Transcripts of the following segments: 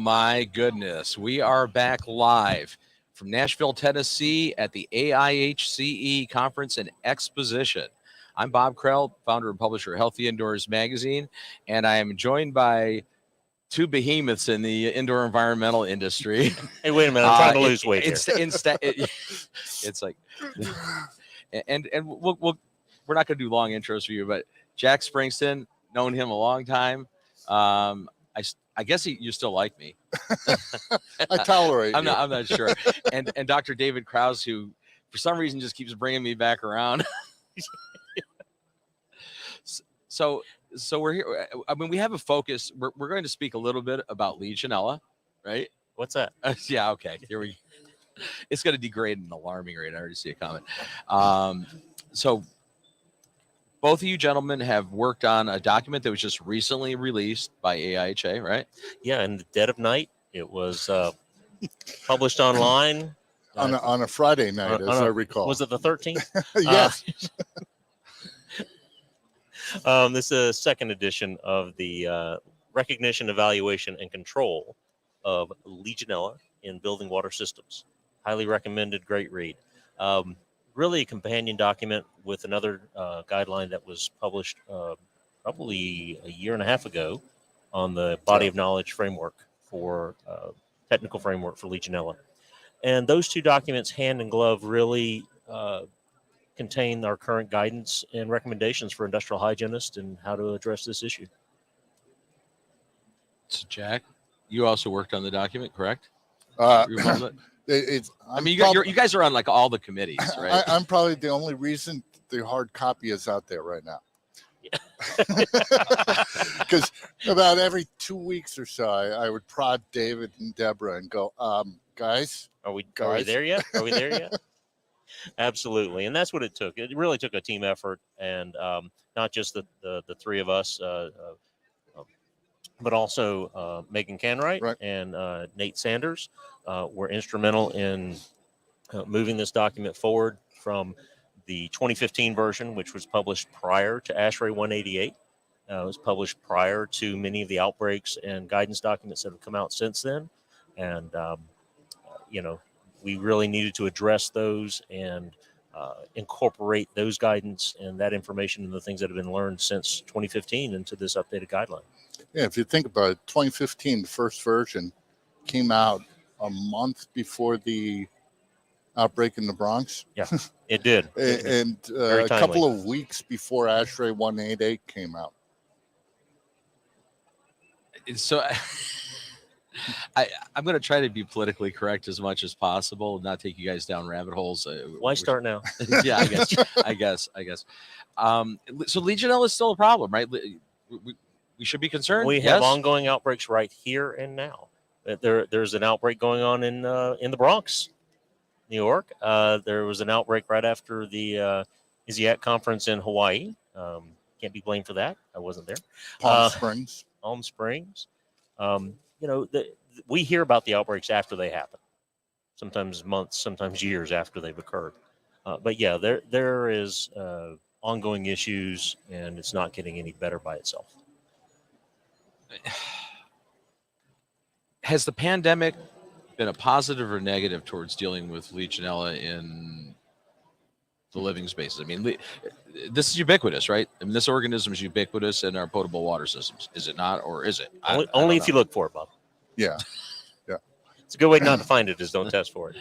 my goodness. We are back live from Nashville, Tennessee at the AIHCE Conference and Exposition. I'm Bob Krell, founder and publisher of Healthy Indoors Magazine, and I am joined by two behemoths in the indoor environmental industry. Hey, wait a minute. I'm trying to lose weight here. It's like, and we're not going to do long intros for you, but Jack Springston, known him a long time. I guess you still like me. I tolerate I'm you. not sure. And Dr. David Krause, who for some reason just keeps bringing me back around. So we're here. I mean, we have a focus. We're going to speak a little bit about Legionella, right? What's that? Yeah. Okay. Here we. It's going to degrade an alarming rate. I already see a comment. So both of you gentlemen have worked on a document that was just recently released by AIHA, right? Yeah, in the dead of night. It was published online. On a Friday night, as I recall. Was it the 13th? Yes. This is a second edition of the Recognition, Evaluation, and Control of Legionella in Building Water Systems. Highly recommended, great read. Really a companion document with another guideline that was published probably a year and a half ago on the body of knowledge framework for technical framework for Legionella. And those two documents, hand in glove, really contain our current guidance and recommendations for industrial hygienists and how to address this issue. So Jack, you also worked on the document, correct? You guys are on like all the committees, right? I'm probably the only reason the hard copy is out there right now. Because about every 2 weeks or so, I would prod David and Deborah and go, guys, Are we there yet? Are we there yet? Absolutely. And that's what it took. It really took a team effort, and not just the three of us, but also Megan Canright and Nate Sanders were instrumental in moving this document forward from the 2015 version, which was published prior to ASHRAE 188. It was published prior to many of the outbreaks and guidance documents that have come out since then. And, we really needed to address those and incorporate those guidance and that information and the things that have been learned since 2015 into this updated guideline. Yeah, if you think about it, 2015, the first version came out a month before the outbreak in the Bronx. Yeah, it did. And a couple of weeks before ASHRAE 188 came out. So I'm going to try to be politically correct as much as possible, not take you guys down rabbit holes. Why start now? Yeah, I guess. So Legionella is still a problem, right? We should be concerned. We have ongoing outbreaks right here and now. There's an outbreak going on in the Bronx, New York. There was an outbreak right after the ISIAC conference in Hawaii. Can't be blamed for that. I wasn't there. Palm Springs. We hear about the outbreaks after they happen, sometimes months, sometimes years after they've occurred. But yeah, there is ongoing issues, and it's not getting any better by itself. Has the pandemic been a positive or negative towards dealing with Legionella in the living spaces? I mean, this is ubiquitous, right? I mean, this organism is ubiquitous in our potable water systems. Is it not, or is it? Only if you look for it, Bob. Yeah. It's a good way not to find it is don't test for it.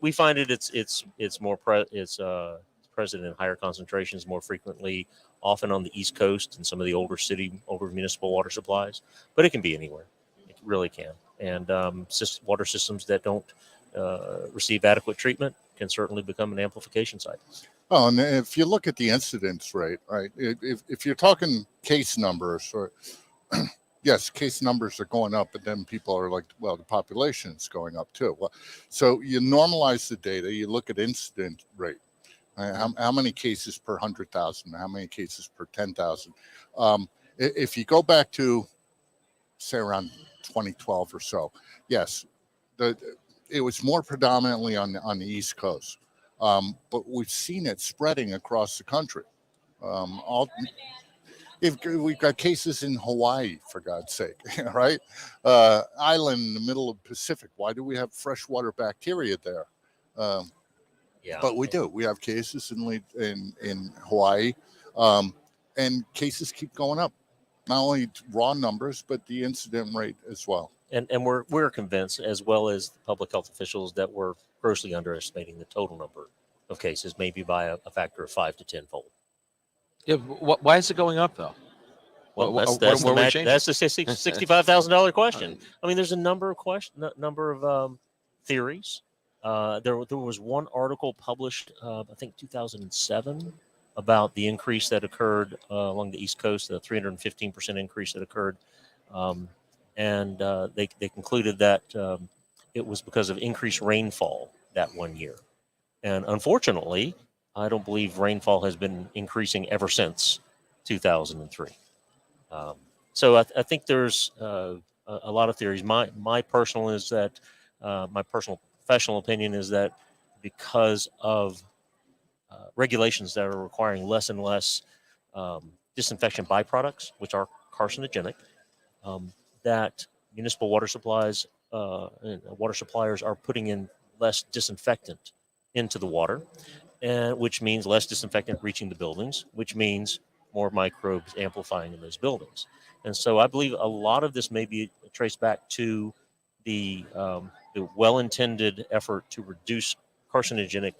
We find it's more present in higher concentrations more frequently, often on the East Coast and some of the older municipal water supplies, but it can be anywhere. It really can. And water systems that don't receive adequate treatment can certainly become an amplification site. Oh, and if you look at the incidence rate, right, if you're talking case numbers, or yes, case numbers are going up, but then people are like, well, the population is going up too. Well, so you normalize the data, you look at incident rate. How many cases per 100,000? How many cases per 10,000? If you go back to, say, around 2012 or so, yes, it was more predominantly on the East Coast, but we've seen it spreading across the country. If we've got cases in Hawaii, for God's sake, right? Island in the middle of the Pacific. Why do we have freshwater bacteria there? Yeah. But we do. We have cases in Hawaii, and cases keep going up. Not only raw numbers, but the incident rate as well. And we're convinced, as well as the public health officials, that we're grossly underestimating the total number of cases, maybe by a factor of 5 to 10-fold. Yeah, why is it going up though? Well, What that's are we the changing? that's the $65,000 question. I mean, there's a number of theories. There was one article published, I think 2007, about the increase that occurred along the East Coast, the 315% increase that occurred, and they concluded that it was because of increased rainfall that one year. And unfortunately, I don't believe rainfall has been increasing ever since 2003. So I think there's a lot of theories. My personal is that my personal professional opinion is that because of regulations that are requiring less and less disinfection byproducts, which are carcinogenic, that municipal water supplies and water suppliers are putting in less disinfectant into the water, and which means less disinfectant reaching the buildings, which means more microbes amplifying in those buildings. And so I believe a lot of this may be traced back to the well-intended effort to reduce carcinogenic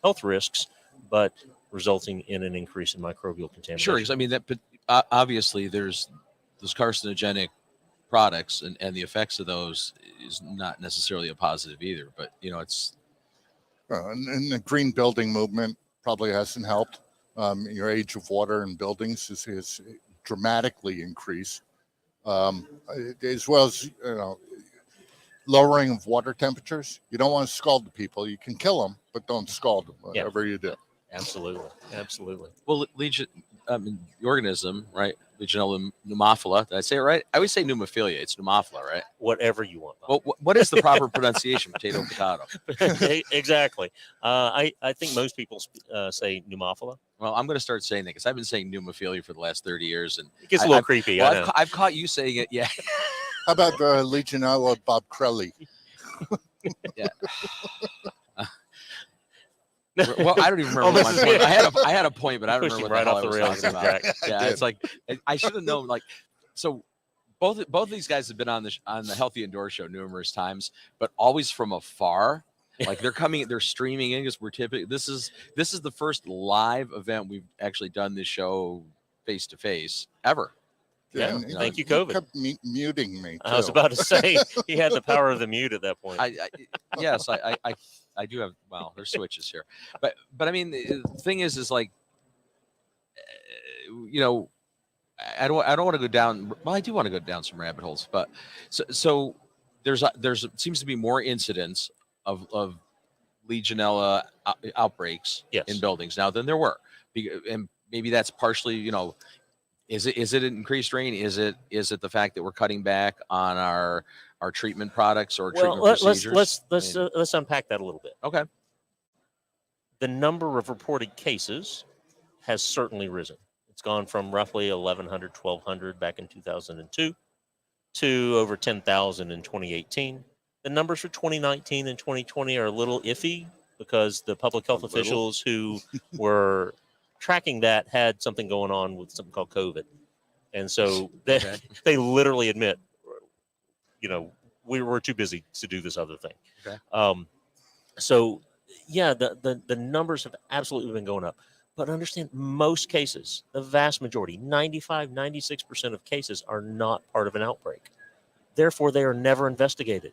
health risks, but resulting in an increase in microbial contamination. Sure, because I mean but obviously there's those carcinogenic products and the effects of those is not necessarily a positive either. But it's And the green building movement probably hasn't helped. Your age of water in buildings is dramatically increased, as well as lowering of water temperatures. You don't want to scald the people. You can kill them, but don't scald them. Whatever you do. Absolutely. well, the organism, right? Legionella pneumophila. Did I say it right? I always say pneumophilia. It's pneumophila, right? Whatever you want. Well, what is the proper pronunciation? Potato. Exactly. I think most people say pneumophila. Well, I'm going to start saying that because I've been saying pneumophilia for the last 30 years, and It gets a little creepy. I know. I've caught you saying it. Yeah. How about Legionella Bobcrelli? Yeah. Well, I don't even remember my point. I had a point, but I don't remember what the hell I was talking about. Yeah, it's like I should have known. Like, so both of these guys have been on the Healthy Indoor Show numerous times, but always from afar. Like they're streaming in because we're typically this is the first live event we've actually done this show face to face ever. Yeah, thank you, COVID. He kept muting me. I was about to say he had the power of the mute at that point. Yes, I do have. Well, there's switches here, but I mean, the thing is like, I don't want to go down. Well, I do want to go down some rabbit holes, but so there's seems to be more incidents of Legionella outbreaks in buildings now than there were, and maybe that's partially Is it increased rain? Is it the fact that we're cutting back on our treatment products or treatment procedures? Let's unpack that a little bit. Okay. The number of reported cases has certainly risen. It's gone from roughly 1,100, 1,200 back in 2002 to over 10,000 in 2018. The numbers for 2019 and 2020 are a little iffy because the public health officials who were tracking that had something going on with something called COVID. And so they literally admit, we were too busy to do this other thing. Okay. So yeah, the numbers have absolutely been going up, but understand most cases, the vast majority, 95, 96% of cases are not part of an outbreak. Therefore, they are never investigated.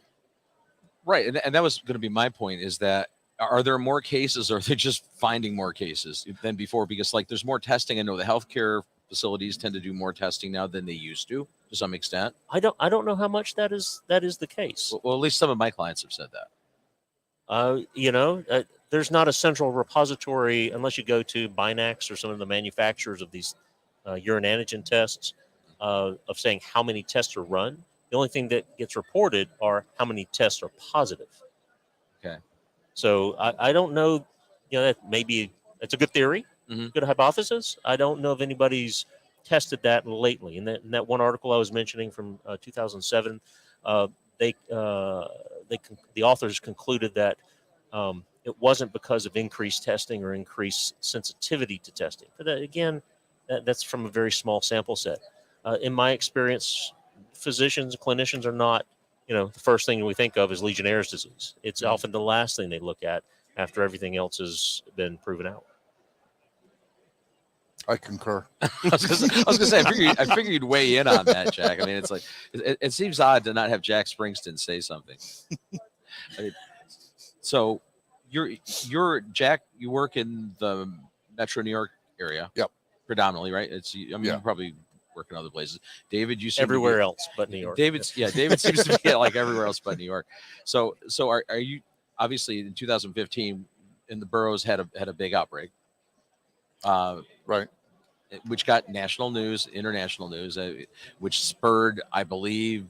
Right. And that was going to be my point, is that are there more cases, or are they just finding more cases than before? Because there's more testing. I know the healthcare facilities tend to do more testing now than they used to some extent. I don't know how much that is the case. Well, at least some of my clients have said that. There's not a central repository unless you go to Binax or some of the manufacturers of these urine antigen tests of saying how many tests are run. The only thing that gets reported are how many tests are positive. Okay. So I don't know, that maybe it's a good theory, good hypothesis. I don't know of anybody's tested that lately. In that one article I was mentioning from 2007, the authors concluded that it wasn't because of increased testing or increased sensitivity to testing. But again, that's from a very small sample set. In my experience, physicians and clinicians are not, the first thing we think of is Legionnaire's disease. It's often the last thing they look at after everything else has been proven out. I concur. I was gonna say, I figured you'd weigh in on that, Jack. I mean, it's like it seems odd to not have Jack Springsteen say something. I mean, so you're Jack. You work in the Metro New York area. Yep. Predominantly, right? You probably work in other places. David, you seem everywhere else but New York. David seems to be like everywhere else but New York. So are you obviously in 2015 in the boroughs had a big outbreak. Right. Which got national news, international news, which spurred, I believe,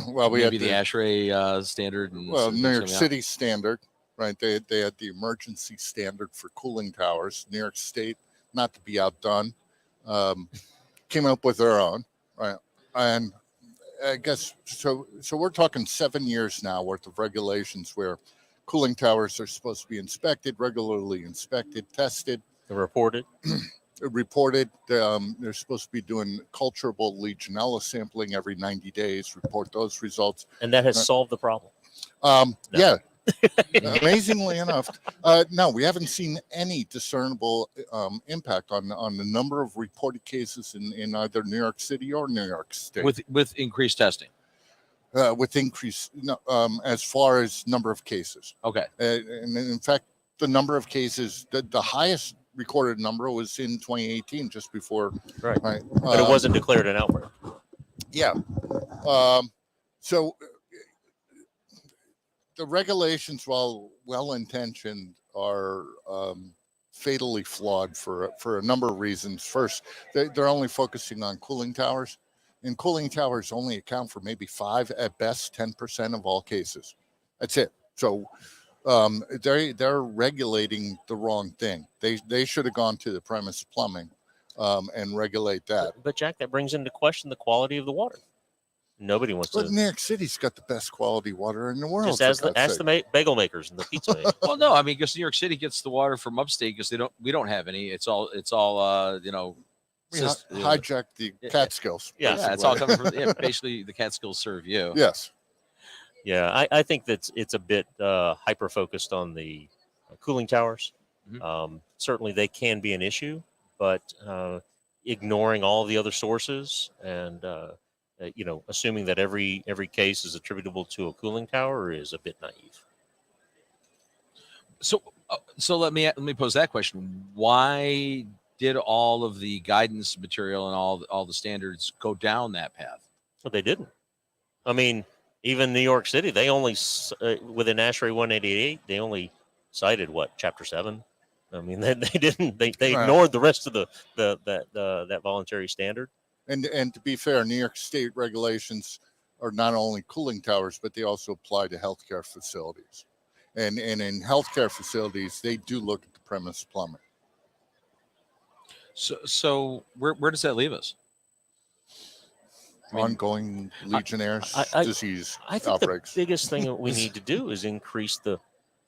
well, we maybe had the ASHRAE standard. And New York City standard, right? They had the emergency standard for cooling towers. New York State, not to be outdone, came up with their own, right? And I guess so we're talking 7 years now worth of regulations where cooling towers are supposed to be regularly inspected, tested, reported. They're supposed to be doing culturable Legionella sampling every 90 days, report those results. And that has solved the problem. No. Yeah. Amazingly enough, no, we haven't seen any discernible impact on the number of reported cases in either New York City or New York State. With increased testing. With increase, as far as number of cases. Okay. And in fact, the number of cases, the highest recorded number was in 2018, just before. Right. But it wasn't declared an outbreak. Yeah. So the regulations, while well-intentioned, are fatally flawed for a number of reasons. First, they're only focusing on cooling towers, and cooling towers only account for maybe 5, at best 10% of all cases. That's it. So they're regulating the wrong thing. They should have gone to the premise plumbing and regulate that. But Jack, that brings into question the quality of the water. Nobody wants But to. New York City's got the best quality water in the world. Just ask the bagel makers and the pizza makers. Well, no, I mean, because New York City gets the water from upstate because we don't have any. It's all We hijacked the Catskills. Yeah, it's all coming from basically the Catskills serve you. Yes. Yeah, I think that it's a bit hyper focused on the cooling towers. Mm-hmm. Certainly, they can be an issue, but ignoring all the other sources and assuming that every case is attributable to a cooling tower is a bit naive. So let me pose that question: why did all of the guidance material and all the standards go down that path? Well, they didn't. I mean, even New York City, they only within ASHRAE 188, they only cited Chapter 7. I mean, they didn't. They ignored the rest of that voluntary standard. And to be fair, New York State regulations are not only cooling towers, but they also apply to healthcare facilities. And in healthcare facilities, they do look at the premise plumbing. So where does that leave us? Ongoing Legionnaire's disease I think outbreaks. The biggest thing that we need to do is increase the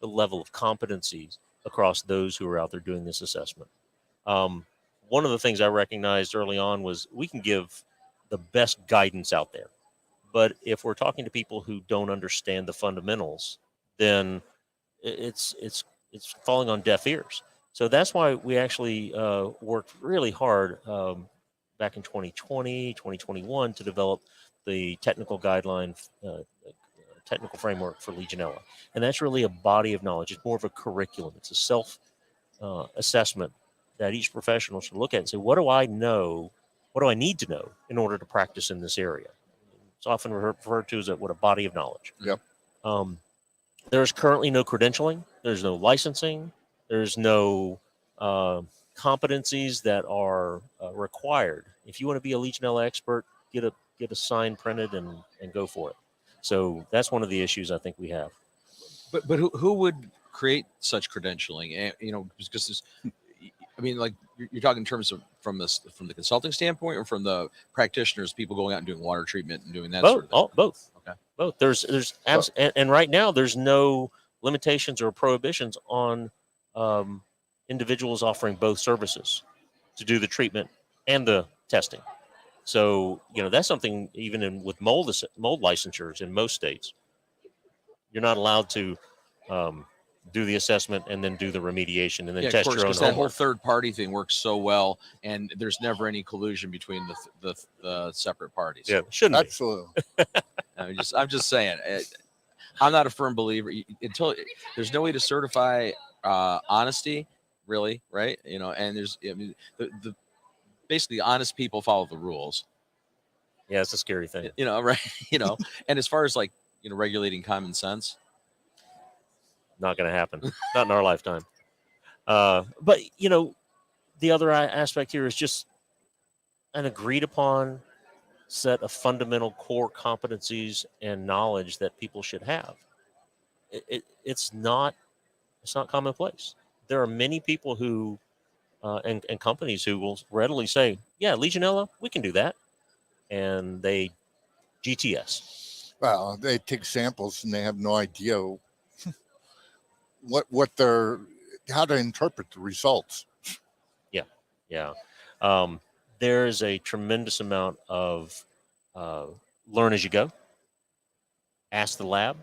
level of competencies across those who are out there doing this assessment. One of the things I recognized early on was we can give the best guidance out there, but if we're talking to people who don't understand the fundamentals, then it's falling on deaf ears. So that's why we actually worked really hard back in 2020, 2021 to develop the technical guideline, technical framework for Legionella. And that's really a body of knowledge. It's more of a curriculum. It's a self-assessment that each professional should look at and say, what do I know? What do I need to know in order to practice in this area? It's often referred to as a body of knowledge. Yep. There's currently no credentialing. There's no licensing. There's no competencies that are required. If you want to be a Legionella expert, get a sign printed and go for it. So that's one of the issues I think we have. But who would create such credentialing? Because I mean, like you're talking in terms of from the consulting standpoint, or from the practitioners, people going out and doing water treatment and doing that sort of thing. Both. Okay. Both. And right now there's no limitations or prohibitions on individuals offering both services to do the treatment and the testing. So that's something even with mold licensures in most states, you're not allowed to do the assessment and then do the remediation and then test your own because that whole homework. third party thing works so well, and there's never any collusion between the separate parties. Yeah, shouldn't be. Absolutely. I'm just saying. I'm not a firm believer until there's no way to certify honesty, really, right? And there's the basically honest people follow the rules. Yeah, it's a scary thing. Right? And as far as regulating common sense, not going to happen. Not in our lifetime. But the other aspect here is just an agreed upon set of fundamental core competencies and knowledge that people should have. It's not commonplace. There are many people who and companies who will readily say, yeah, Legionella, we can do that. And they GTS. Well, they take samples and they have no idea how to interpret the results. Yeah. There's a tremendous amount of learn as you go, ask the lab,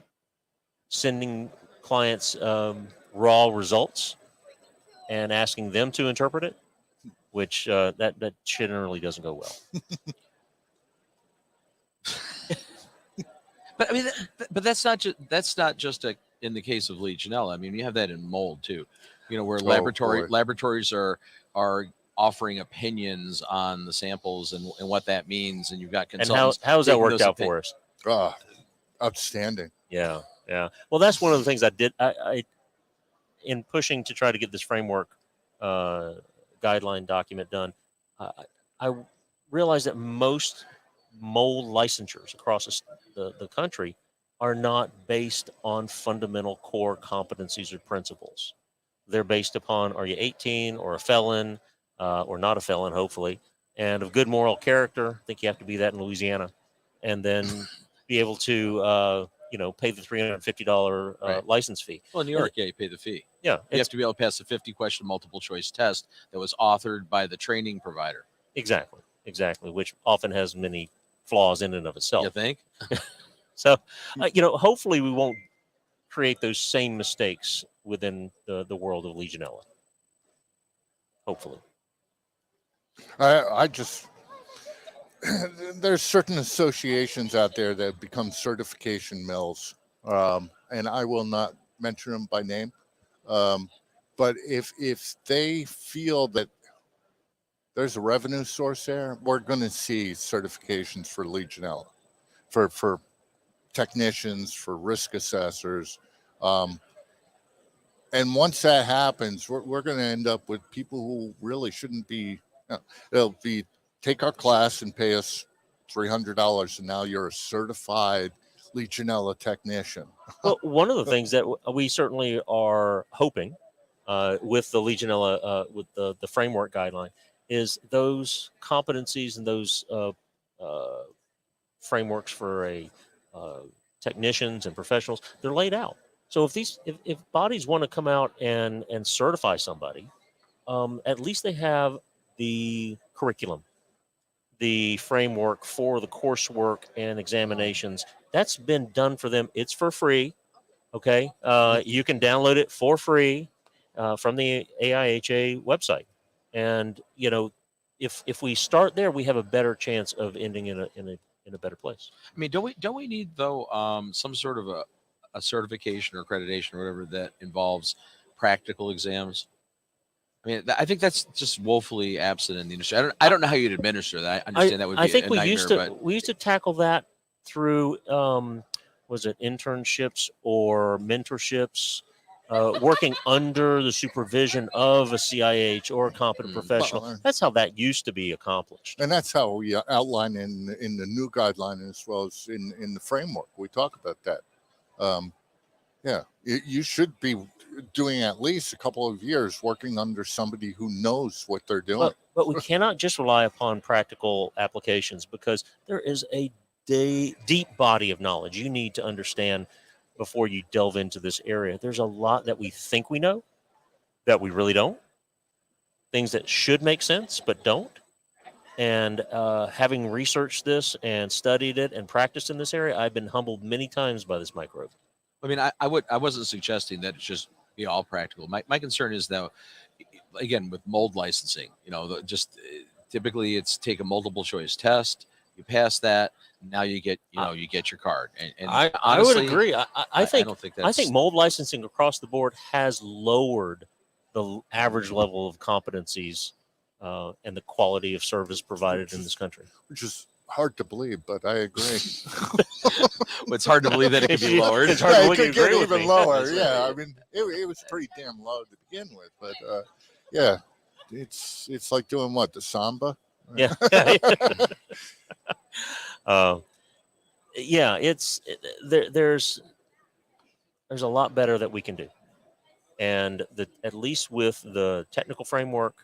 sending clients raw results and asking them to interpret it, which that generally doesn't go well. But I mean, but that's not just in the case of Legionella. I mean, you have that in mold too, where laboratories are offering opinions on the samples and what that means, and you've got consultants. And how's that worked out for us? Outstanding. Yeah. Well, that's one of the things I did. I in pushing to try to get this framework guideline document done, I realized that most mold licensures across the country are not based on fundamental core competencies or principles. They're based upon, are you 18 or a felon or not a felon, hopefully, and of good moral character. I think you have to be that in Louisiana, and then be able to pay the $350 license fee. Well, in New York, you pay the fee. Yeah, you have to be able to pass a 50-question multiple choice test that was authored by the training provider. Exactly, which often has many flaws in and of itself. You think? So, hopefully we won't create those same mistakes within the world of Legionella. Hopefully. I just there's certain associations out there that become certification mills, and I will not mention them by name. But if they feel that there's a revenue source there, we're going to see certifications for Legionella, for technicians, for risk assessors. And once that happens, we're going to end up with people who really shouldn't be. They'll be take our class and pay us $300, and now you're a certified Legionella technician. Well, one of the things that we certainly are hoping with the Legionella, with the framework guideline, is those competencies and those frameworks for technicians and professionals, they're laid out. So if bodies want to come out and certify somebody, at least they have the curriculum, the framework for the coursework and examinations. That's been done for them. It's for free. Okay. You can download it for free from the AIHA website. And, if we start there, we have a better chance of ending in a better place. I mean, don't we need though some sort of a certification or accreditation or whatever that involves practical exams? I mean, I think that's just woefully absent in the industry. I don't know how you'd administer that. I understand that would be. I think we used to tackle that through was it internships or mentorships, working under the supervision of a CIH or a competent professional. That's how that used to be accomplished. And that's how we outline in the new guideline as well as in the framework. We talk about that. Yeah, you should be doing at least a couple of years working under somebody who knows what they're doing. But we cannot just rely upon practical applications, because there is a deep body of knowledge you need to understand before you delve into this area. There's a lot that we think we know that we really don't. Things that should make sense but don't. And having researched this and studied it and practiced in this area, I've been humbled many times by this microbe. I mean, I wasn't suggesting that it's just be all practical. My concern is that, again, with mold licensing, typically it's take a multiple choice test. You pass that, now you get you get your card. And I honestly, would agree. I think don't think that's, mold licensing across the board has lowered the average level of competencies and the quality of service provided in this country. Which is hard to believe, but I agree. it's hard to believe that it could be lowered. It's hard Yeah, to it believe could you get agree with even me. lower. Yeah, I mean, it was pretty damn low to begin with, but yeah, it's like doing what, the samba? Yeah. Yeah, there's a lot better that we can do, and at least with the technical framework,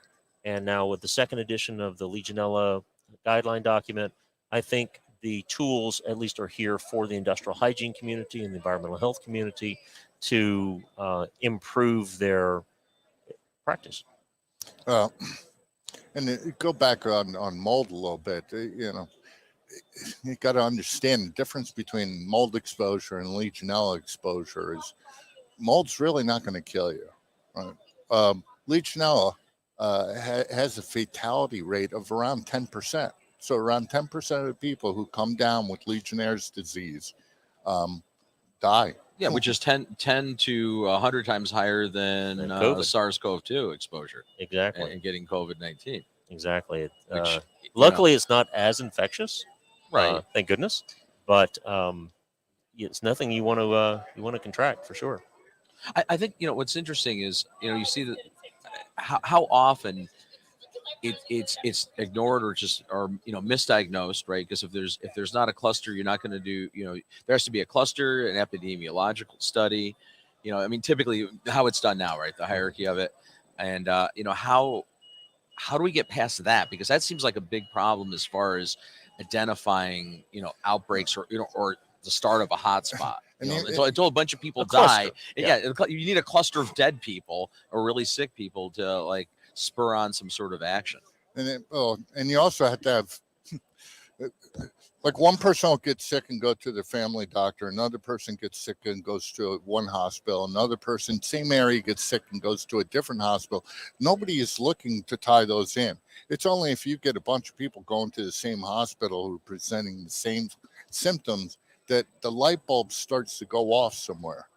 and now with the second edition of the Legionella guideline document, I think the tools at least are here for the industrial hygiene community and the environmental health community to improve their practice. And go back on mold a little bit. You got to understand the difference between mold exposure and Legionella exposure is mold's really not going to kill you. Right? Legionella has a fatality rate of around 10%. So around 10% of the people who come down with Legionnaire's disease die. Yeah, which is 10 to 100 times higher than COVID. SARS-CoV-2 exposure. Exactly. And getting COVID-19. Exactly. Which, luckily, it's not as infectious. Right. Thank goodness. But it's nothing you want to contract for sure. I think what's interesting is you see that how often it's ignored or misdiagnosed, right? Because if there's not a cluster, you're not going to do there has to be a cluster, an epidemiological study. I mean, typically how it's done now, right? The hierarchy of it, and how do we get past that? Because that seems like a big problem as far as identifying outbreaks or the start of a hotspot. Until a bunch of people die. Yeah, you need a cluster of dead people or really sick people to spur on some sort of action. And you also have to have one person will get sick and go to the family doctor, another person gets sick and goes to one hospital, another person same area gets sick and goes to a different hospital. Nobody is looking to tie those in. It's only if you get a bunch of people going to the same hospital who are presenting the same symptoms that the light bulb starts to go off somewhere.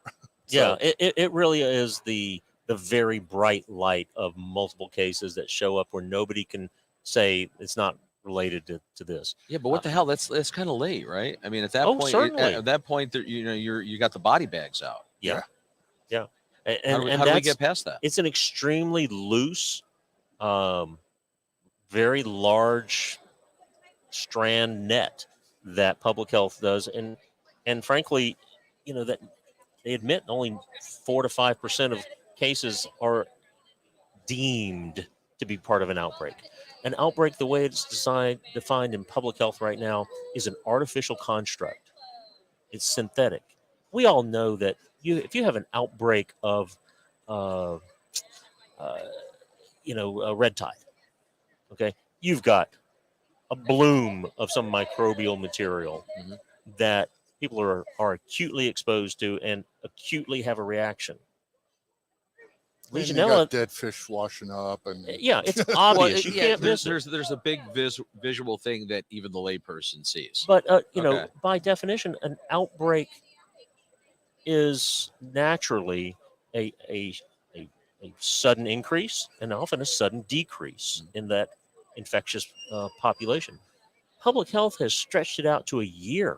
Yeah, it really is the very bright light of multiple cases that show up where nobody can say it's not related to this. Yeah, but what the hell? That's kind of late, right? I mean, at that point, certainly. at that point, you got the body bags out. Yeah. And how do we get past that? It's an extremely loose, very large strand net that public health does, and frankly, that they admit only 4 to 5% of cases are deemed to be part of an outbreak. An outbreak, the way it's defined in public health right now, is an artificial construct. It's synthetic. We all know that if you have an outbreak of, a red tide, okay, you've got a bloom of some microbial material that people are acutely exposed to and acutely have a reaction. Legionella, you got dead fish washing up, and it's obvious. You can't miss it. There's a big visual thing that even the layperson sees. But by definition, an outbreak is naturally a sudden increase and often a sudden decrease in that infectious population. Public health has stretched it out to a year.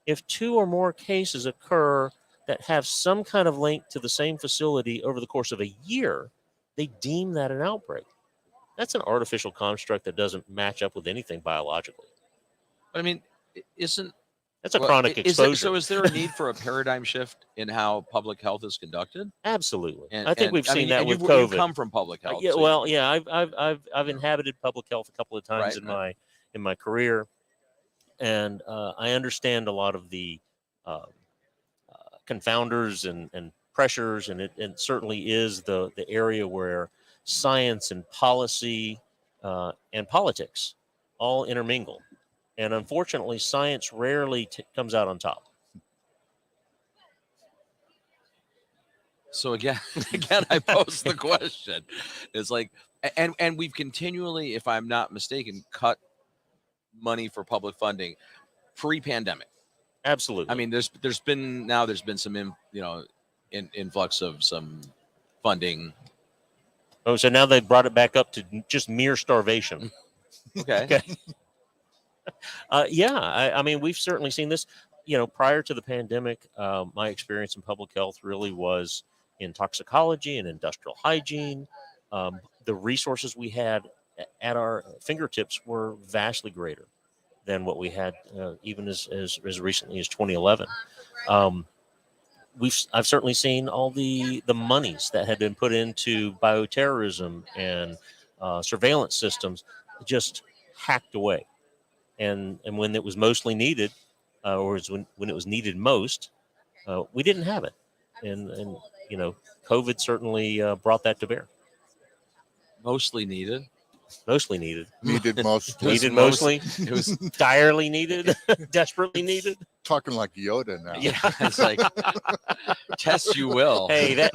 If 2 or more cases occur that have some kind of link to the same facility over the course of a year, they deem that an outbreak. That's an artificial construct that doesn't match up with anything biologically. I mean, isn't That's a Well, chronic is there, exposure. so is there a need for a paradigm shift in how public health is conducted? Absolutely. And I think we've I seen mean, that and with you COVID. come from public health, Yeah, so well, yeah, I've inhabited public health a couple of times Right, in right. my career, and I understand a lot of the uh, confounders and pressures, and it certainly is the area where science and policy and politics all intermingle, and unfortunately, science rarely comes out on top. So again, again, I pose the question. It's like, and we've continually, if I'm not mistaken, cut money for public funding pre-pandemic. Absolutely. I mean, there's been some influx of some funding. Oh, so now they brought it back up to just mere starvation. Okay. Okay. Yeah, I mean, we've certainly seen this. Prior to the pandemic, my experience in public health really was in toxicology and industrial hygiene. The resources we had at our fingertips were vastly greater than what we had even as recently as 2011. Um, I've certainly seen all the monies that had been put into bioterrorism and surveillance systems just hacked away, and when it was mostly needed, or when it was needed most, we didn't have it, and COVID certainly brought that to bear. Mostly needed. Mostly needed. Needed most. It was Needed most- mostly. It was Direly needed. Desperately needed. Talking like Yoda now. yeah. It's like test you will. Hey, that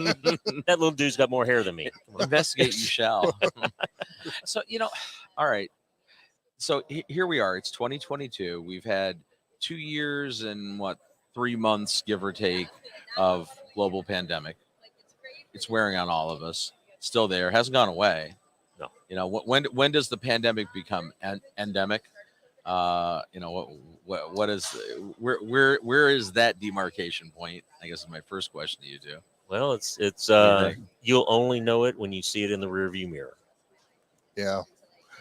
little dude's got more hair than me. Come on. Investigate you shall. So all right. So here we are. It's 2022. We've had 2 years and 3 months, give or take, of global pandemic. It's wearing on all of us. Still there. Hasn't gone away. No. When does the pandemic become endemic? What is where is that demarcation point? I guess is my first question to you two. Well, it's do you think? you'll only know it when you see it in the rearview mirror. Yeah.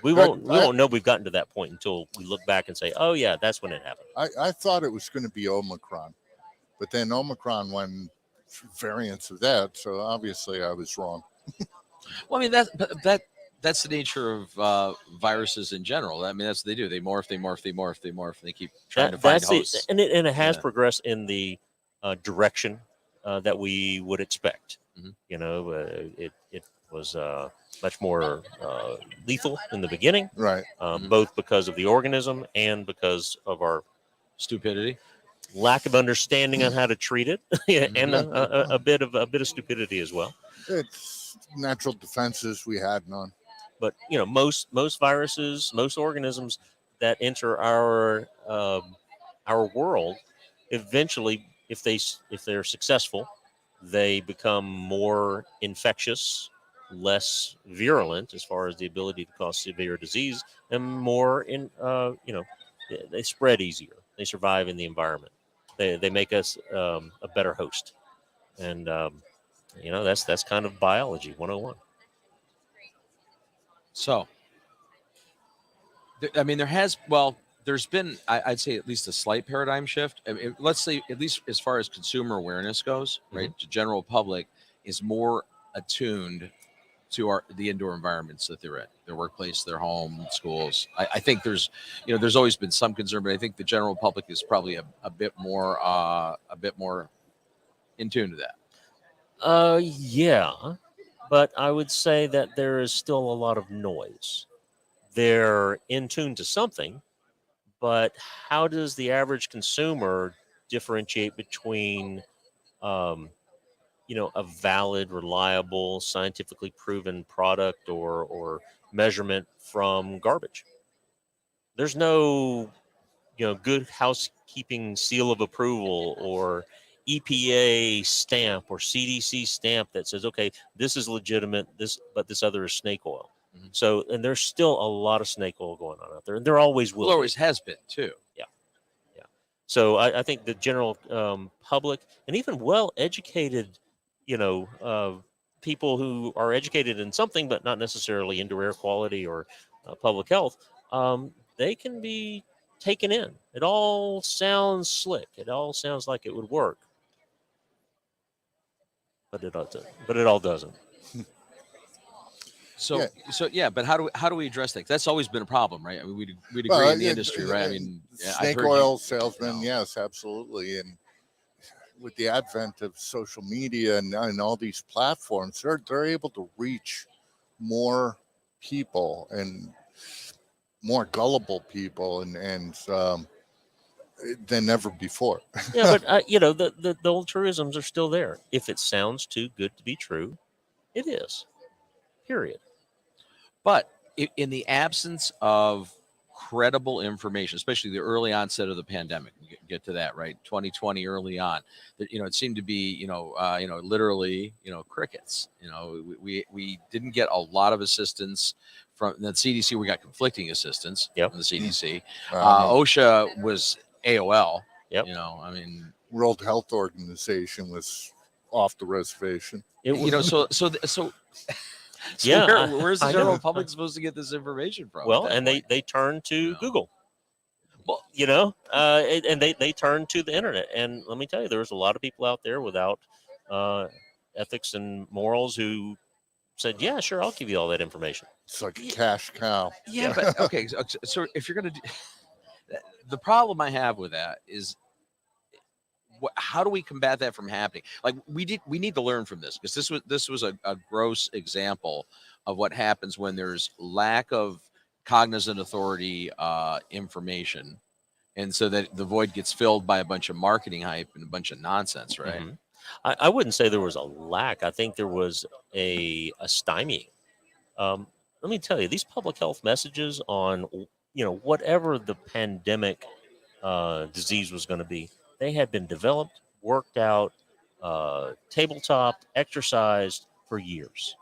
We won't know we've gotten to that point until we look back and say, oh yeah, that's when it happened. I thought it was going to be Omicron, but then Omicron went variants of that. So obviously I was wrong. Well, I mean that's the nature of viruses in general. I mean that's what they do. They morph, and they keep trying to find That's hosts. and it has Yeah. progressed in the direction that we would expect. Mhm. It was much more lethal in the beginning, Right. Mhm. both because of the organism and because of our Stupidity. lack of understanding on how to treat it, and Mm-hmm. a bit of stupidity as well. It's natural defenses. We had none. But most viruses, most organisms that enter our world, eventually, if they're successful, they become more infectious, less virulent as far as the ability to cause severe disease, and more they spread easier. They survive in the environment. They make us a better host, and that's kind of biology 101. So, there's been, I'd say, at least a slight paradigm shift. I mean, let's say, at least as far as consumer awareness goes, right? The general public is more attuned to the indoor environments that they're in, their workplace, their home, schools. I think there's always been some concern, but I think the general public is probably a bit more in tune to that. Yeah, but I would say that there is still a lot of noise. They're in tune to something, but how does the average consumer differentiate between, a valid, reliable, scientifically proven product or measurement from garbage? There's no, good housekeeping seal of approval or EPA stamp or CDC stamp that says, okay, this is legitimate, but this other is snake oil. Mhm. So, and there's still a lot of snake oil going on out there, and there always will. Well, be. always has been too. So I think the general public and even well-educated, people who are educated in something, but not necessarily indoor air quality or public health, they can be taken in. It all sounds slick. It all sounds like it would work, but it doesn't. But it all doesn't. So, but how do we address that? That's always been a problem, right? I mean, we'd agree Well, in the industry, right? I mean, I've snake heard oil you salesmen, know. yes, absolutely. And with the advent of social media and all these platforms, they're able to reach more people and more gullible people and than ever before. Yeah, but the old truisms are still there. If it sounds too good to be true, it is. Period. But in the absence of credible information, especially the early onset of the pandemic, we get to that, right? 2020 early on, that it seemed to be literally crickets. We didn't get a lot of assistance from the CDC. We got conflicting assistance Yep. from the CDC. Um, OSHA was AOL. Yep. I mean, World Health Organization was off the reservation. It was, so Yeah, where's the I general know. public supposed to get this information from? well, at that and point? they turned to Yeah. Google. Well, And they turned to the internet. And let me tell you, there was a lot of people out there without ethics and morals who said, "Yeah, sure, I'll give you all that information." It's like a cash cow. yeah, but okay. So if you're gonna do, the problem I have with that is, how do we combat that from happening? Like we need to learn from this, because this was a gross example of what happens when there's lack of cognizant authority information, and so that the void gets filled by a bunch of marketing hype and a bunch of nonsense, right? Mhm. I wouldn't say there was a lack. I think there was a stymie. Let me tell you, these public health messages on whatever the pandemic disease was going to be, they had been developed, worked out, tabletop, exercised for years,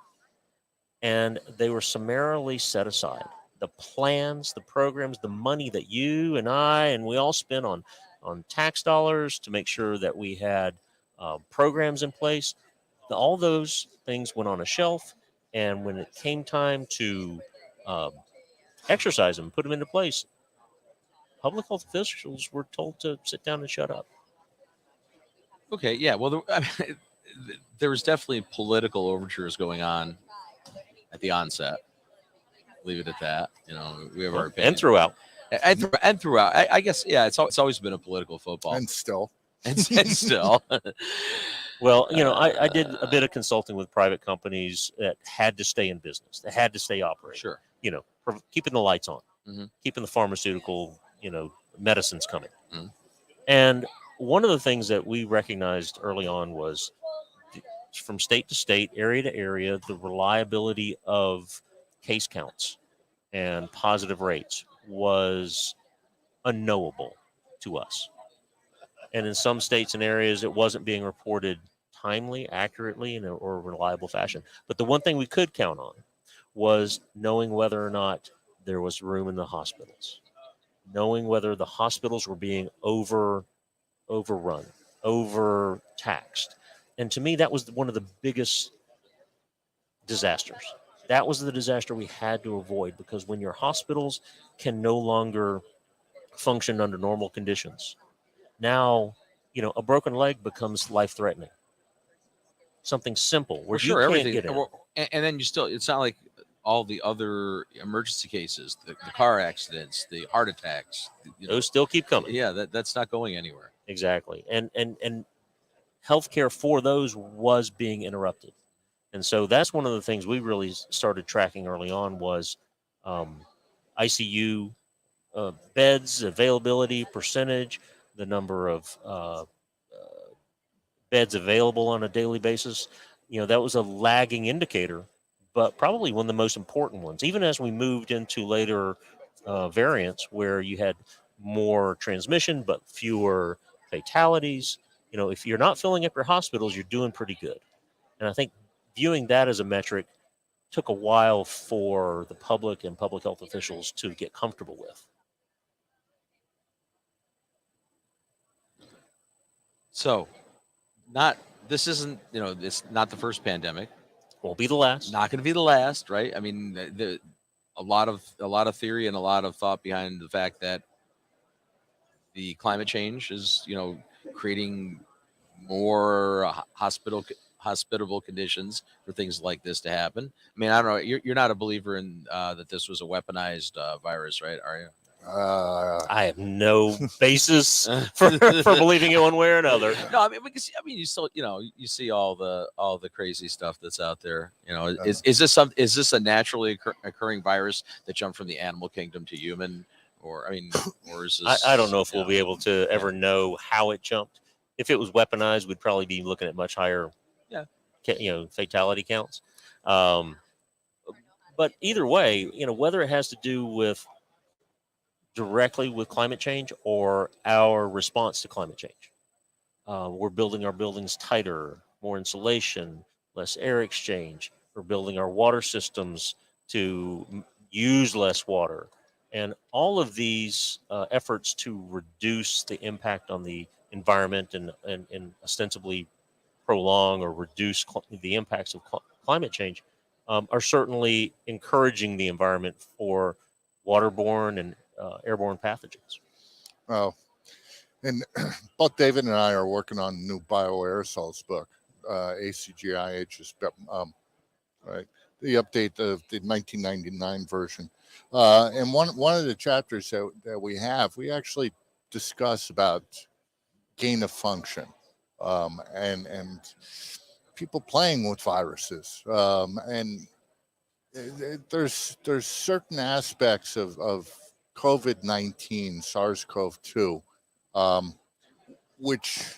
and they were summarily set aside. The plans, the programs, the money that you and I and we all spent on tax dollars to make sure that we had programs in place, all those things went on a shelf. And when it came time to exercise them, put them into place, public health officials were told to sit down and shut up. Okay, yeah. Well, there was definitely political overtures going on at the onset. Leave it at that. We have our opinion. And throughout. And throughout. I guess, yeah. It's always been a political football, And still, and still. Well, I did a bit of consulting with private companies that had to stay in business, that had to stay operating. Sure. Keeping the lights on, Mhm. keeping the pharmaceutical, medicines coming. Mhm. And one of the things that we recognized early on was from state to state, area to area, the reliability of case counts and positive rates was unknowable to us. And in some states and areas, it wasn't being reported timely, accurately, or a reliable fashion. But the one thing we could count on was knowing whether or not there was room in the hospitals, knowing whether the hospitals were being overrun, overtaxed. And to me, that was one of the biggest disasters. That was the disaster we had to avoid, because when your hospitals can no longer function under normal conditions, now, a broken leg becomes life-threatening. Something simple where Well, sure, you can't everything. get in. And then it's not like all the other emergency cases, the car accidents, the heart attacks. Those still keep coming. Yeah, that's not going anywhere. Exactly. And healthcare for those was being interrupted. And so that's one of the things we really started tracking early on was ICU beds, availability, percentage, the number of beds available on a daily basis. That was a lagging indicator, but probably one of the most important ones. Even as we moved into later variants where you had more transmission but fewer fatalities, if you're not filling up your hospitals, you're doing pretty good. And I think viewing that as a metric took a while for the public and public health officials to get comfortable with. So, this isn't, it's not the first pandemic. Won't be the last. Not going to be the last, right? I mean, a lot of theory and a lot of thought behind the fact that the climate change is, creating more hospitable conditions for things like this to happen. I mean, I don't know. You're not a believer in that this was a weaponized virus, right? Are you? I have no basis for believing it one way or another. No, I mean, because you still, you see all the crazy stuff that's out there. Is this a naturally occurring virus that jumped from the animal kingdom to human, or or is this? I don't know if we'll be able to ever know how it jumped. If it was weaponized, we'd probably be looking at much higher, fatality counts. But either way, whether it has to do with directly with climate change or our response to climate change. We're building our buildings tighter, more insulation, less air exchange. We're building our water systems to use less water. And all of these efforts to reduce the impact on the environment and ostensibly prolong or reduce the impacts of climate change are certainly encouraging the environment for waterborne and airborne pathogens. Well, and both David and I are working on a new bioaerosols book, ACGIH's, right? The update of the 1999 version. And one of the chapters that we actually discuss about gain of function and people playing with viruses. And there's certain aspects of COVID-19, SARS-CoV-2, which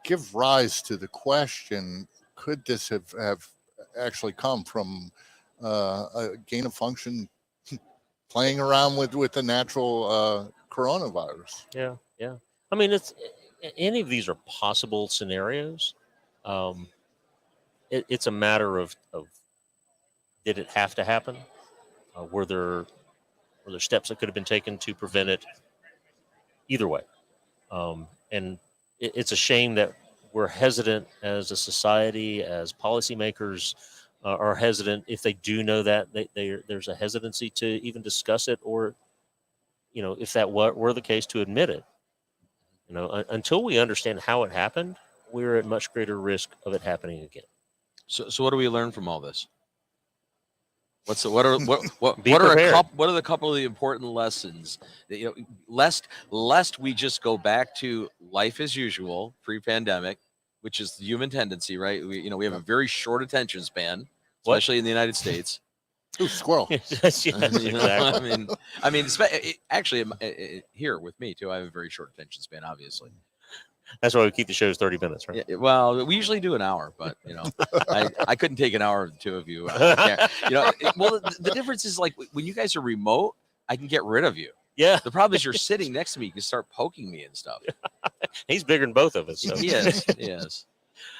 give rise to the question, could this have actually come from a gain of function playing around with the natural coronavirus? Yeah. I mean, any of these are possible scenarios. It's a matter of did it have to happen? Were there steps that could have been taken to prevent it? Either way. And it's a shame that we're hesitant as a society, as policymakers are hesitant. If they do know that, there's a hesitancy to even discuss it, or, if that were the case, to admit it. Until we understand how it happened, we're at much greater risk of it happening again. So what do we learn from all this? What are the couple of the important lessons that, lest we just go back to life as usual pre-pandemic, which is the human tendency, right? We have a very short attention span, especially in the United States. Ooh, squirrel. Yes, exactly. Actually, here with me too, I have a very short attention span, obviously. That's why we keep the shows 30 minutes, right? Yeah, well, we usually do an hour, but I couldn't take an hour of the two of you. The difference is, like, when you guys are remote, I can get rid of you. Yeah. The problem is you're sitting next to me. You can start poking me and stuff. He's bigger than both of us. So. Yes. Yes.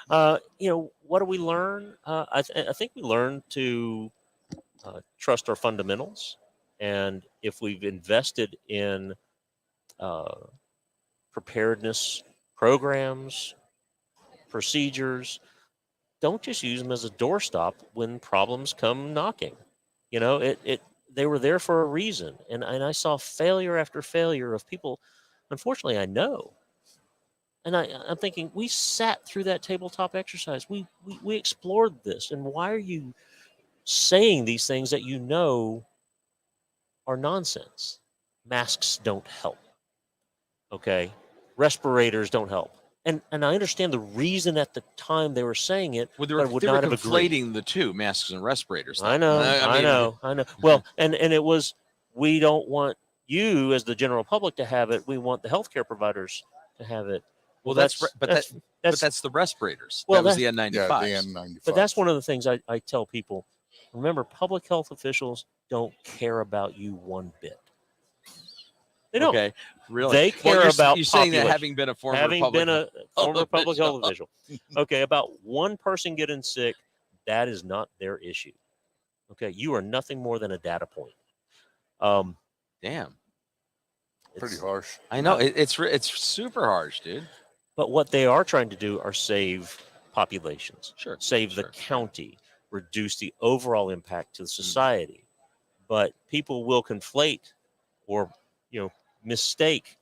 What do we learn? I think we learn to trust our fundamentals, and if we've invested in preparedness programs, procedures, don't just use them as a doorstop when problems come knocking. They were there for a reason, and I saw failure after failure of people, unfortunately, I know. And I'm thinking, we sat through that tabletop exercise. We explored this, and why are you saying these things that are nonsense? Masks don't help. Okay? Respirators don't help. And I understand the reason at the time they were saying it, well, but I would not have agreed. Conflating the two, masks and respirators. I know. Well, and it was, we don't want you as the general public to have it. We want the healthcare providers to have it. Well, that's the respirators. Well, that was the N95. Yeah, the N95. But that's one of the things I tell people. Remember, public health officials don't care about you one bit. They don't. Okay, really? They care about you saying that having been a former public health official. Okay, about one person getting sick, that is not their issue. Okay, you are nothing more than a data point. Damn. Pretty harsh. I know it's super harsh, dude. But what they are trying to do are save populations, save the county, reduce the overall impact to the society. But people will conflate or mistake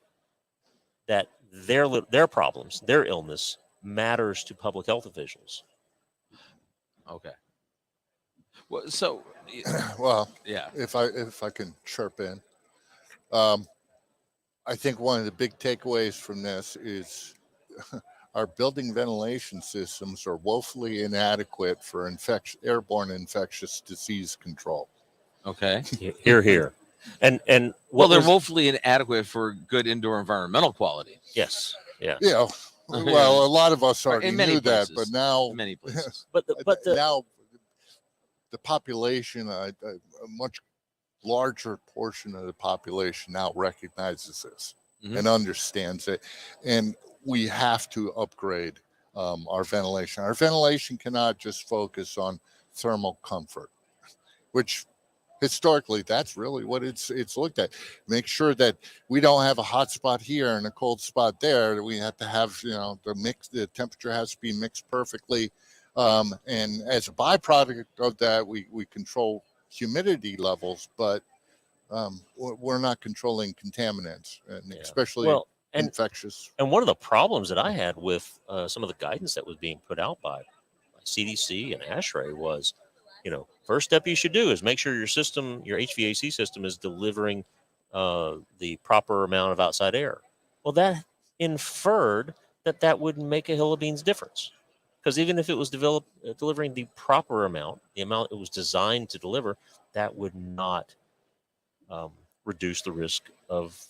that their problems, their illness matters to public health officials. Okay. Well, so Well, yeah. if I can chirp in, I think one of the big takeaways from this is our building ventilation systems are woefully inadequate for airborne infectious disease control. Okay. Here. And Well, what they're was- woefully inadequate for good indoor environmental quality. yes, yeah. You know, well, a lot of us already In many knew that, places. but now In many places. But the now the population, a much larger portion of the population now recognizes this Mhm. and understands it, and we have to upgrade our ventilation. Our ventilation cannot just focus on thermal comfort, which historically that's really what it's looked at. Make sure that we don't have a hot spot here and a cold spot there. We have to have, the temperature has to be mixed perfectly, and as a byproduct of that, we control humidity levels, but we're not controlling contaminants, and Yeah. especially well, and infectious. and one of the problems that I had with some of the guidance that was being put out by CDC and ASHRAE was, first step you should do is make sure your HVAC system is delivering the proper amount of outside air. Well, that inferred that wouldn't make a hill of beans difference, because even if it was delivering the proper amount, the amount it was designed to deliver, that would not reduce the risk of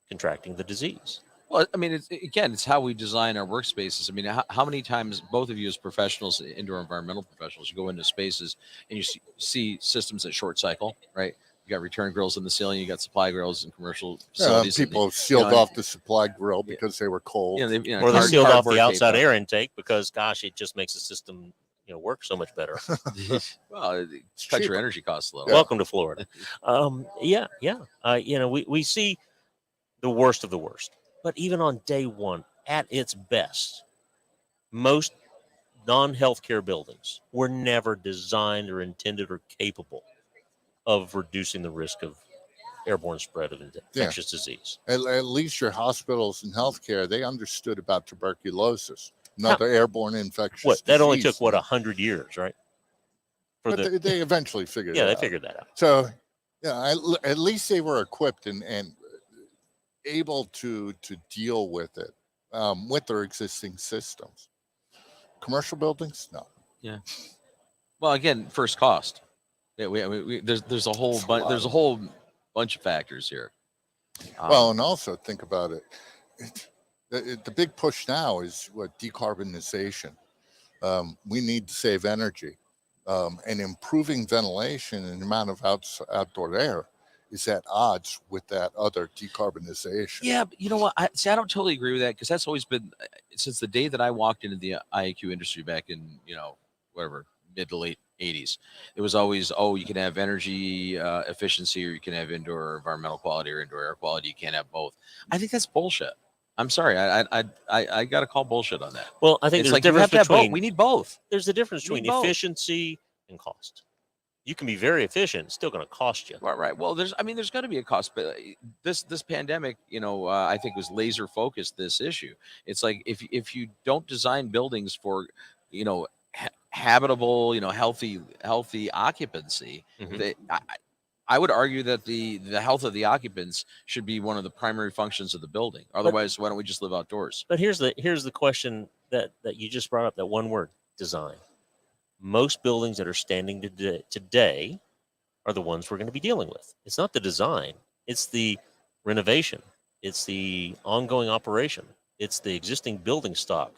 contracting the disease. Well, I mean, it's how we design our workspaces. I mean, how many times both of you as professionals, indoor environmental professionals, you go into spaces and you see systems that short cycle, right? You got return grills in the ceiling, you got supply grills in commercial facilities. People sealed off the supply grill because they were cold. Or they sealed off the outside air intake because, gosh, it just makes the system work so much better. Well, it cuts your energy costs a little. Yeah. Welcome to Florida. We see the worst of the worst. But even on day one, at its best, most non-healthcare buildings were never designed or intended or capable of reducing the risk of airborne spread of infectious disease. At least your hospitals and healthcare, they understood about tuberculosis, another airborne infectious That only disease. took 100 years, right? But they eventually figured it out. Yeah, they figured that out. So, at least they were equipped and able to deal with it with their existing systems. Commercial buildings, no. Yeah. Well, again, first cost. Yeah, there's a whole bunch of factors here. Well, and also think about it. The big push now is decarbonization. We need to save energy, and improving ventilation and the amount of outdoor air is at odds with that other decarbonization. Yeah, but you know what? I don't totally agree with that, because that's always been, since the day that I walked into the IAQ industry back in mid to late 80s. It was always, you can have energy efficiency, or you can have indoor environmental quality or indoor air quality. You can't have both. I think that's bullshit. I'm sorry. I got to call bullshit on that. Well, I think It's there's like a difference you have to have between both. We need both. There's a difference We need between both. efficiency and cost. You can be very efficient; it's still going to cost you. Right. Well, there's going to be a cost, but this pandemic, I think was laser focused this issue. It's like if you don't design buildings for, habitable, healthy occupancy, Mhm. I would argue that the health of the occupants should be one of the primary functions of the building. Otherwise, why don't we just live outdoors? But here's the question that you just brought up. That one word, design. Most buildings that are standing today are the ones we're going to be dealing with. It's not the design. It's the renovation. It's the ongoing operation. It's the existing building stock.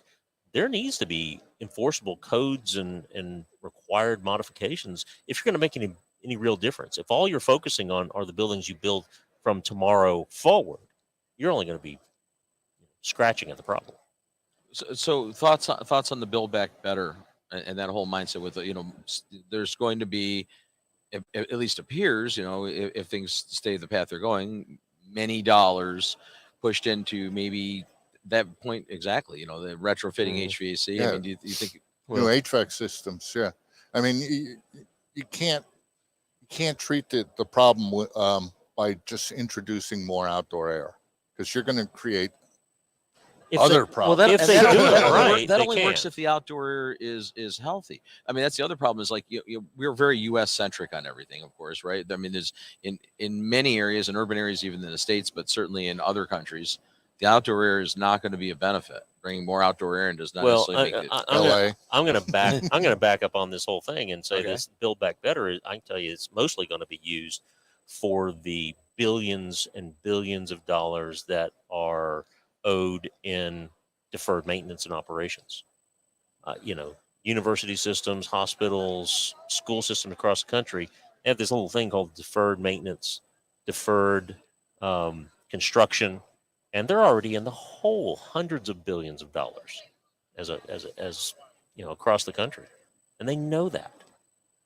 There needs to be enforceable codes and required modifications if you're going to make any real difference. If all you're focusing on are the buildings you build from tomorrow forward, you're only going to be scratching at the problem. So thoughts on the Build Back Better and that whole mindset with, there's going to be, at least appears, if things stay the path they're going, many dollars pushed into maybe that point exactly, the retrofitting HVAC. Yeah. I mean, do you think? New HVAC systems, yeah. I mean, you can't treat the problem by just introducing more outdoor air, because you're going to create If other they, problems. Well, If and they that, do only- it that only, right, that they only works can. if the outdoor air is healthy. I mean, that's the other problem. Is like we're very U.S. centric on everything, of course, right? I mean, there's in many areas, in urban areas, even in the states, but certainly in other countries, the outdoor air is not going to be a benefit. Bringing more outdoor air in does not Well, necessarily make it. LA. I'm gonna back up on this whole thing and say Okay. this Build Back Better. I can tell you, it's mostly going to be used for the billions and billions of dollars that are owed in deferred maintenance and operations. University systems, hospitals, school systems across the country have this little thing called deferred maintenance, deferred construction, and they're already in the hole, hundreds of billions of dollars as across the country, and they know that.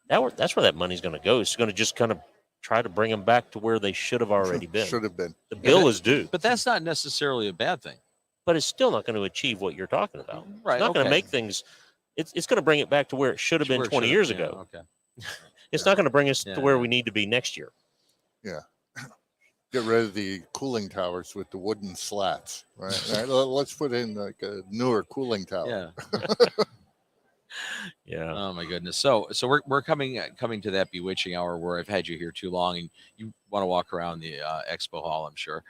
That's where that money's going to go. It's going to just kind of try to bring them back to where they should have already been. Should have been. The bill is due, But that's not necessarily a bad thing. but it's still not going to achieve what you're talking about. Right, It's not going to okay. make things. It's going to bring it back to where it should have been Where it 20 should years have been, ago. Okay. It's not going to bring us Yeah, to where yeah. we need to be next year. Get rid of the cooling towers with the wooden slats. Right. Let's put in like a newer cooling tower. Yeah. Yeah. Oh my goodness. So we're coming to that bewitching hour where I've had you here too long, and you want to walk around the expo hall, I'm sure.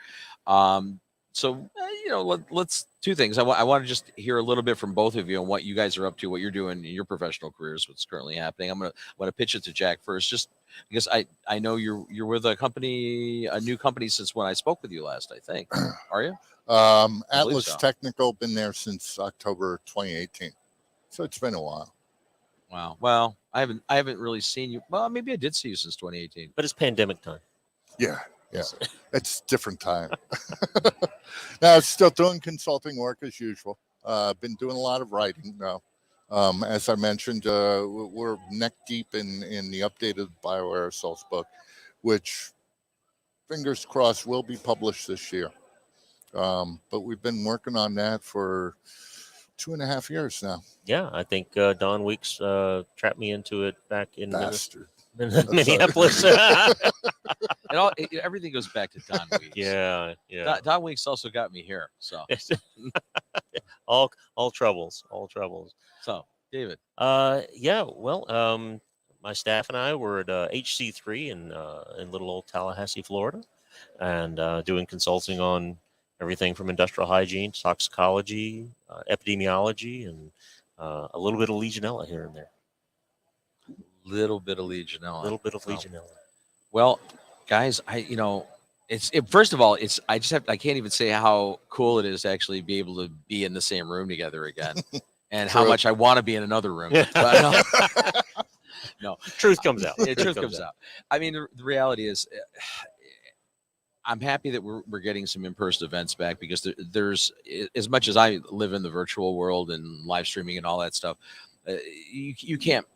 Let's two things. I want to just hear a little bit from both of you on what you guys are up to, what you're doing in your professional careers, what's currently happening. I'm gonna pitch it to Jack first, just because I know you're with a new company since when I spoke with you last. I think. Are you? believe Atlas so. Technical, been there since October 2018. So it's been a while. Wow. Well, I haven't really seen you. Well, maybe I did see you since 2018. But it's pandemic time. Yeah. It's different time. Now, still doing consulting work as usual. Been doing a lot of writing now. As I mentioned, we're neck deep in the updated bioaerosols book, which, fingers crossed, will be published this year. But we've been working on that for 2.5 years now. Yeah, I think Don Weeks trapped me into it back in Bastard. Minneapolis. Everything goes back to Don Weeks. yeah. Don Weeks also got me here. So all troubles. so David. Well, my staff and I were at HC3 in little old Tallahassee, Florida, and doing consulting on everything from industrial hygiene, toxicology, epidemiology, and a little bit of Legionella here and there. Little bit of Legionella. A little bit of Wow. Legionella. Well, guys, first of all, I can't even say how cool it is to actually be able to be in the same room together again, and how True. much I want to be in another room. But, no, Truth comes out. the truth comes out. I mean, the reality is, I'm happy that we're getting some in-person events back, because there's, as much as I live in the virtual world and live streaming and all that stuff, you can't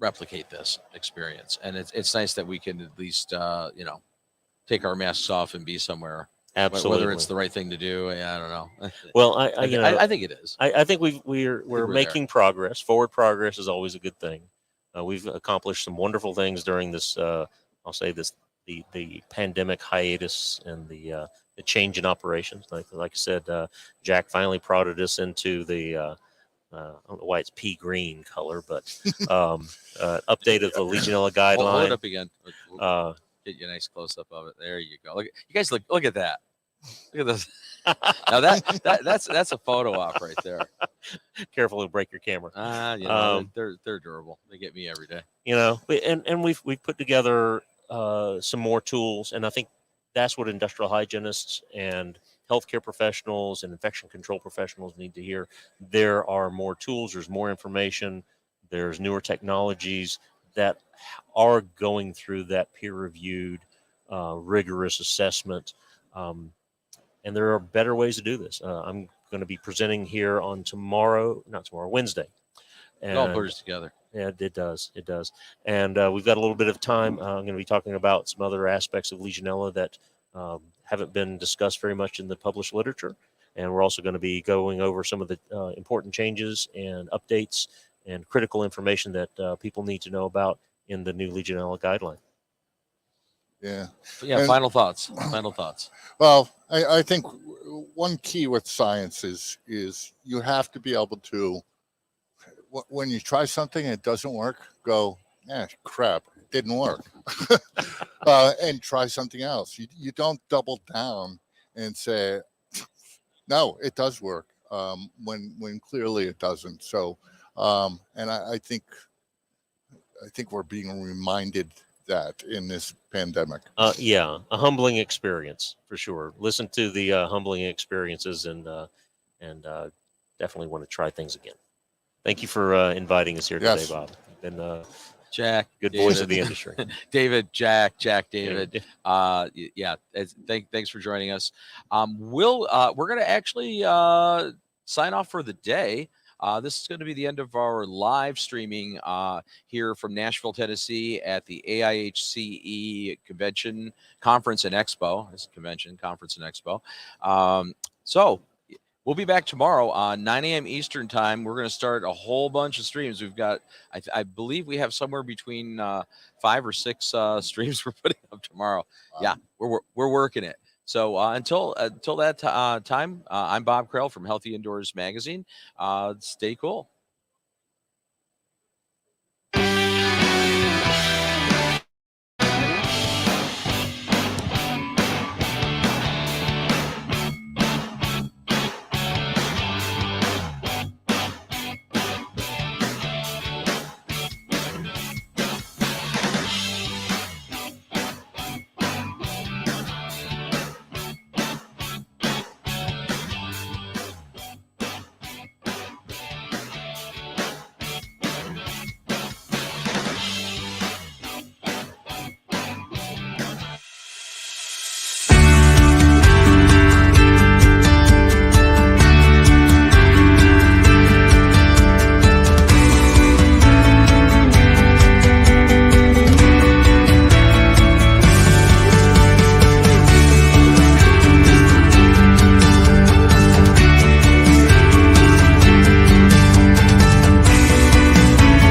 replicate this experience, and it's nice that we can at least take our masks off and be somewhere. Absolutely. Whether it's the right thing to do, I don't know. Well, I think it is. I think we're we're making progress. Forward progress is always a good thing. We've accomplished some wonderful things during this. I'll say this: the pandemic hiatus and the change in operations. Like I said, Jack finally prodded us into the. I don't know why it's pea green color, but update of the Legionella Hold it guideline. up again. We'll get you a nice close up of it. There you go. You guys look at that. Look at this. Now that's a photo op right there. Careful to break your camera. They're durable. They get me every day. We've put together some more tools, and I think that's what industrial hygienists and healthcare professionals and infection control professionals need to hear. There are more tools. There's more information. There's newer technologies that are going through that peer-reviewed, rigorous assessment. And there are better ways to do this. I'm going to be presenting here on Wednesday. It all blurs together. Yeah, it does. And we've got a little bit of time. I'm going to be talking about some other aspects of Legionella that haven't been discussed very much in the published literature. And we're also going to be going over some of the important changes and updates and critical information that people need to know about in the new Legionella guideline. Yeah. Yeah. And- Final thoughts. Final thoughts. Well, I think one key with science is you have to be able to, when you try something and it doesn't work, go, crap, it didn't work, and try something else. You don't double down and say, no, it does work, when clearly it doesn't. So, and I think we're being reminded that in this pandemic. Yeah, a humbling experience for sure. Listen to the humbling experiences and definitely want to try things again. Thank you for inviting us here Yes. today, Bob. You've been Jack, good David, voice of the industry. David, Jack, David. Yeah. Thanks for joining us. We're going to actually sign off for the day. This is going to be the end of our live streaming here from Nashville, Tennessee at the AIHCE Convention, Conference, and Expo. It's a convention, conference, and expo. So we'll be back tomorrow 9 a.m. Eastern time. We're going to start a whole bunch of streams. We've got, I believe we have somewhere between 5 or 6 streams we're putting up tomorrow. Yeah, we're working it. So until that time, I'm Bob Krell from Healthy Indoors Magazine. Stay cool.